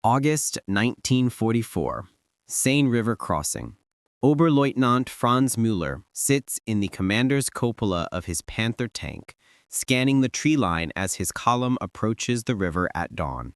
August 1944. Seine River crossing. Oberleutnant Franz Müller sits in the commander's cupola of his Panther tank, scanning the tree line as his column approaches the river at dawn.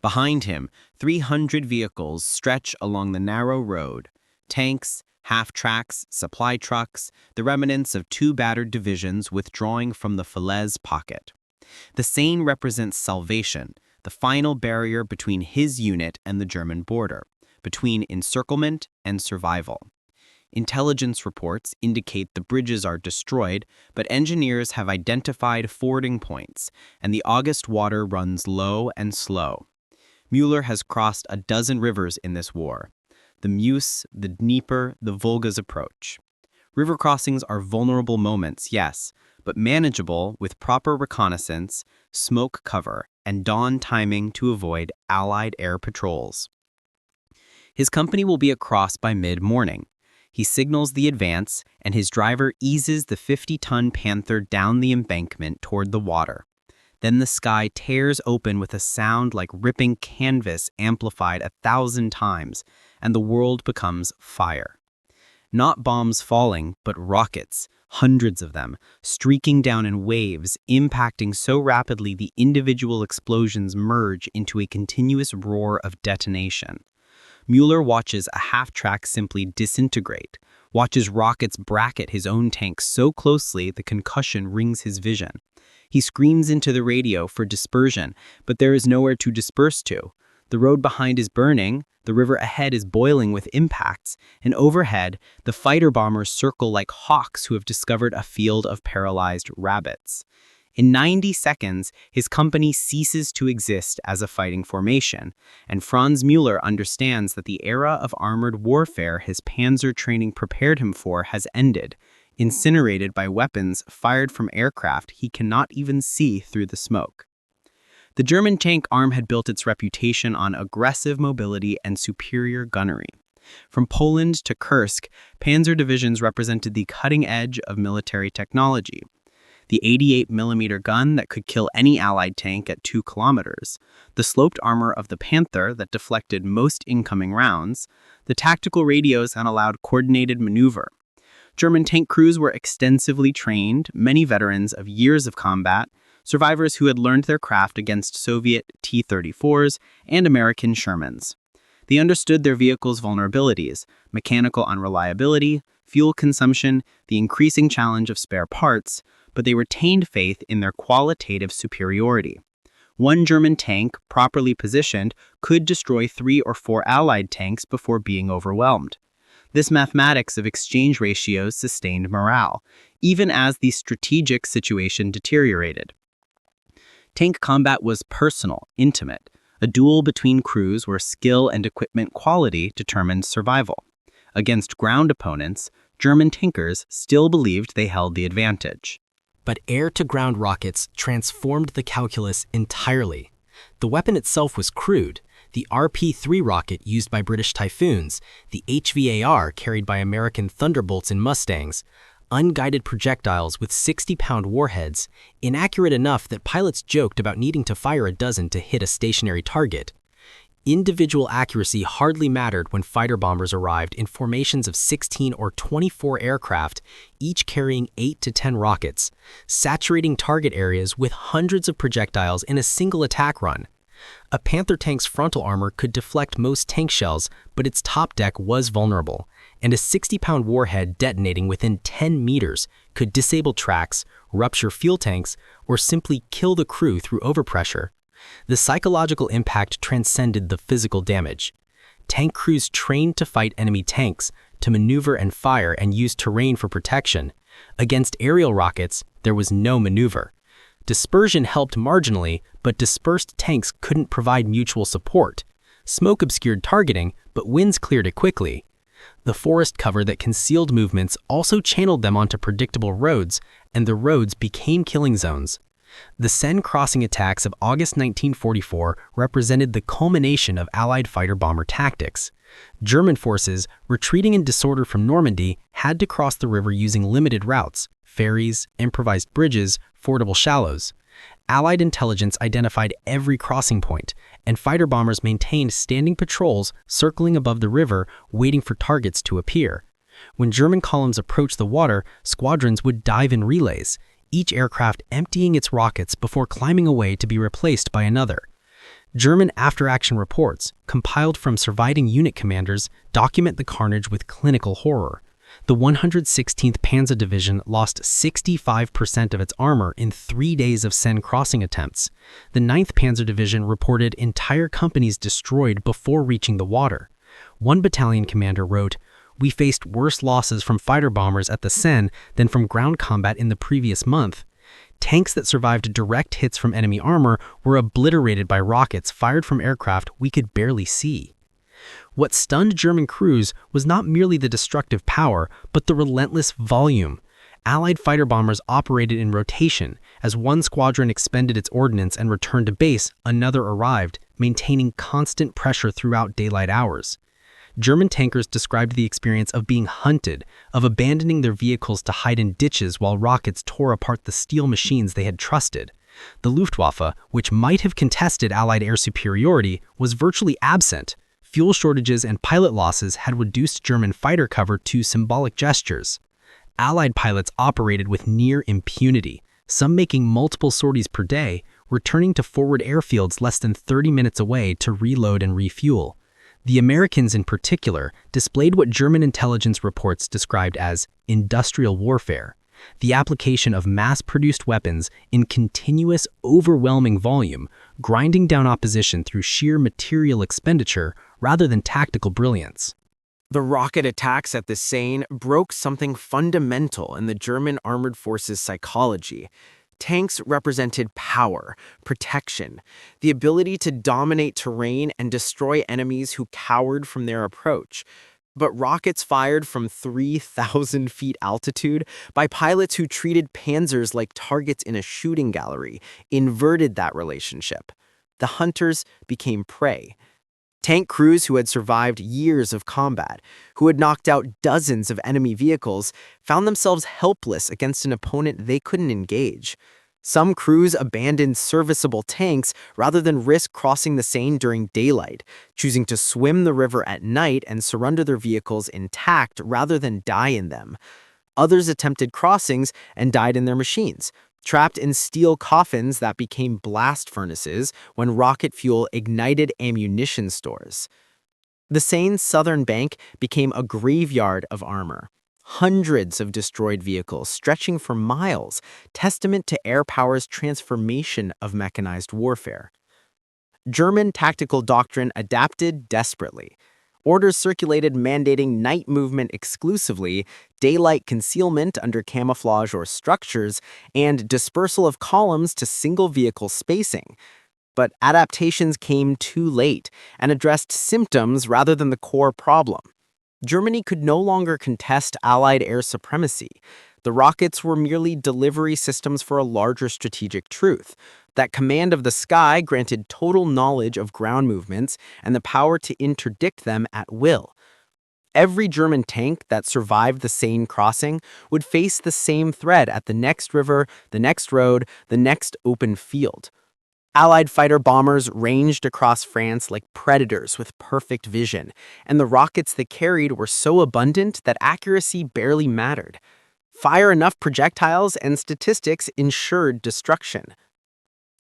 Behind him, 300 vehicles stretch along the narrow road. Tanks, half-tracks, supply trucks, the remnants of two battered divisions withdrawing from the Falaise pocket. The Seine represents salvation, the final barrier between his unit and the German border, between encirclement and survival. Intelligence reports indicate the bridges are destroyed, but engineers have identified fording points, and the August water runs low and slow. Müller has crossed a dozen rivers in this war. The Meuse, the Dnieper, the Volga's approach. River crossings are vulnerable moments, yes, but manageable with proper reconnaissance, smoke cover, and dawn timing to avoid Allied air patrols. His company will be across by mid-morning. He signals the advance, and his driver eases the 50-ton Panther down the embankment toward the water. Then the sky tears open with a sound like ripping canvas amplified 1,000 times, and the world becomes fire. Not bombs falling, but rockets, hundreds of them, streaking down in waves, impacting so rapidly the individual explosions merge into a continuous roar of detonation. Müller watches a half-track simply disintegrate, watches rockets bracket his own tank so closely the concussion rings his vision. He screams into the radio for dispersion, but there is nowhere to disperse to. The road behind is burning, the river ahead is boiling with impacts, and overhead, the fighter bombers circle like hawks who have discovered a field of paralyzed rabbits. In 90 seconds, his company ceases to exist as a fighting formation, and Franz Müller understands that the era of armored warfare his panzer training prepared him for has ended, incinerated by weapons fired from aircraft he cannot even see through the smoke. The German tank arm had built its reputation on aggressive mobility and superior gunnery. From Poland to Kursk, panzer divisions represented the cutting edge of military technology. The 88mm gun that could kill any Allied tank at 2 kilometers, the sloped armor of the Panther that deflected most incoming rounds, the tactical radios that allowed coordinated maneuver. German tank crews were extensively trained, many veterans of years of combat, survivors who had learned their craft against Soviet T-34s and American Shermans. They understood their vehicles' vulnerabilities, mechanical unreliability, fuel consumption, the increasing challenge of spare parts, but they retained faith in their qualitative superiority. One German tank, properly positioned, could destroy 3 or 4 Allied tanks before being overwhelmed. This mathematics of exchange ratios sustained morale, even as the strategic situation deteriorated. Tank combat was personal, intimate, a duel between crews where skill and equipment quality determined survival. Against ground opponents, German tankers still believed they held the advantage. But air-to-ground rockets transformed the calculus entirely. The weapon itself was crude. The RP-3 rocket used by British Typhoons, the HVAR carried by American Thunderbolts and Mustangs, unguided projectiles with 60-pound warheads, inaccurate enough that pilots joked about needing to fire a dozen to hit a stationary target. Individual accuracy hardly mattered when fighter bombers arrived in formations of 16 or 24 aircraft, each carrying 8 to 10 rockets, saturating target areas with hundreds of projectiles in a single attack run. A Panther tank's frontal armor could deflect most tank shells, but its top deck was vulnerable, and a 60-pound warhead detonating within 10 meters could disable tracks, rupture fuel tanks, or simply kill the crew through overpressure. The psychological impact transcended the physical damage. Tank crews trained to fight enemy tanks, to maneuver and fire and use terrain for protection. Against aerial rockets, there was no maneuver. Dispersion helped marginally, but dispersed tanks couldn't provide mutual support. Smoke obscured targeting, but winds cleared it quickly. The forest cover that concealed movements also channeled them onto predictable roads, and the roads became killing zones. The Seine crossing attacks of August 1944 represented the culmination of Allied fighter-bomber tactics. German forces, retreating in disorder from Normandy, had to cross the river using limited routes, ferries, improvised bridges, fordable shallows. Allied intelligence identified every crossing point, and fighter bombers maintained standing patrols circling above the river, waiting for targets to appear. When German columns approached the water, squadrons would dive in relays, each aircraft emptying its rockets before climbing away to be replaced by another. German after-action reports, compiled from surviving unit commanders, document the carnage with clinical horror. The 116th Panzer Division lost 65% of its armor in 3 days of Seine crossing attempts. The 9th Panzer Division reported entire companies destroyed before reaching the water. One battalion commander wrote, "We faced worse losses from fighter bombers at the Seine than from ground combat in the previous month. Tanks that survived direct hits from enemy armor were obliterated by rockets fired from aircraft we could barely see." What stunned German crews was not merely the destructive power, but the relentless volume. Allied fighter bombers operated in rotation. As one squadron expended its ordnance and returned to base, another arrived, maintaining constant pressure throughout daylight hours. German tankers described the experience of being hunted, of abandoning their vehicles to hide in ditches while rockets tore apart the steel machines they had trusted. The Luftwaffe, which might have contested Allied air superiority, was virtually absent. Fuel shortages and pilot losses had reduced German fighter cover to symbolic gestures. Allied pilots operated with near impunity, some making multiple sorties per day, returning to forward airfields less than 30 minutes away to reload and refuel. The Americans in particular displayed what German intelligence reports described as industrial warfare, the application of mass-produced weapons in continuous, overwhelming volume, grinding down opposition through sheer material expenditure rather than tactical brilliance. The rocket attacks at the Seine broke something fundamental in the German armored forces' psychology. Tanks represented power, protection, the ability to dominate terrain and destroy enemies who cowered from their approach. But rockets fired from 3,000 feet altitude by pilots who treated panzers like targets in a shooting gallery inverted that relationship. The hunters became prey. Tank crews who had survived years of combat, who had knocked out dozens of enemy vehicles, found themselves helpless against an opponent they couldn't engage. Some crews abandoned serviceable tanks rather than risk crossing the Seine during daylight, choosing to swim the river at night and surrender their vehicles intact rather than die in them. Others attempted crossings and died in their machines, trapped in steel coffins that became blast furnaces when rocket fuel ignited ammunition stores. The Seine's southern bank became a graveyard of armor. Hundreds of destroyed vehicles stretching for miles, testament to air power's transformation of mechanized warfare. German tactical doctrine adapted desperately. Orders circulated mandating night movement exclusively, daylight concealment under camouflage or structures, and dispersal of columns to single-vehicle spacing. But adaptations came too late and addressed symptoms rather than the core problem. Germany could no longer contest Allied air supremacy. The rockets were merely delivery systems for a larger strategic truth, that command of the sky granted total knowledge of ground movements and the power to interdict them at will. Every German tank that survived the Seine crossing would face the same threat at the next river, the next road, the next open field. Allied fighter bombers ranged across France like predators with perfect vision, and the rockets they carried were so abundant that accuracy barely mattered. Fire enough projectiles and statistics ensured destruction.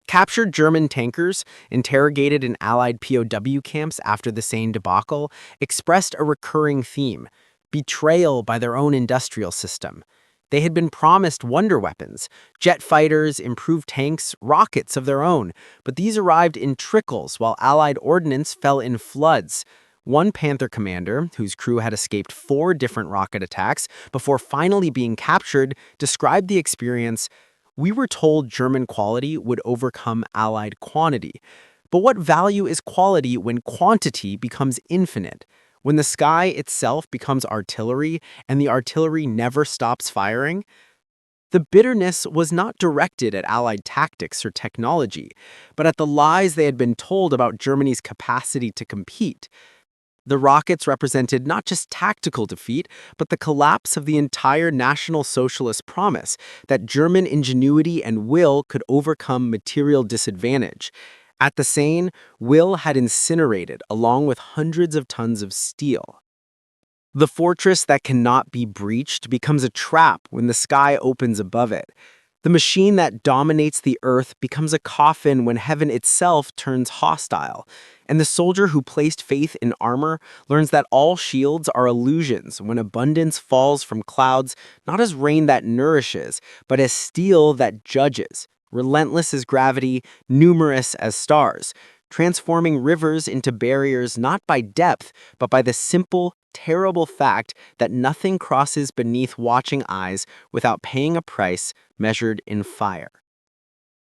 Captured German tankers, interrogated in Allied POW camps after the Seine debacle, expressed a recurring theme: betrayal by their own industrial system. They had been promised wonder weapons, jet fighters, improved tanks, rockets of their own, but these arrived in trickles while Allied ordnance fell in floods. One Panther commander, whose crew had escaped 4 different rocket attacks before finally being captured, described the experience: "We were told German quality would overcome Allied quantity. But what value is quality when quantity becomes infinite? When the sky itself becomes artillery and the artillery never stops firing?" The bitterness was not directed at Allied tactics or technology, but at the lies they had been told about Germany's capacity to compete. The rockets represented not just tactical defeat, but the collapse of the entire National Socialist promise that German ingenuity and will could overcome material disadvantage. At the Seine, Will had incinerated along with hundreds of tons of steel. The fortress that cannot be breached becomes a trap when the sky opens above it. The machine that dominates the earth becomes a coffin when heaven itself turns hostile. And the soldier who placed faith in armor learns that all shields are illusions when abundance falls from clouds, not as rain that nourishes, but as steel that judges, relentless as gravity, numerous as stars, transforming rivers into barriers not by depth, but by the simple, terrible fact that nothing crosses beneath watching eyes without paying a price measured in fire.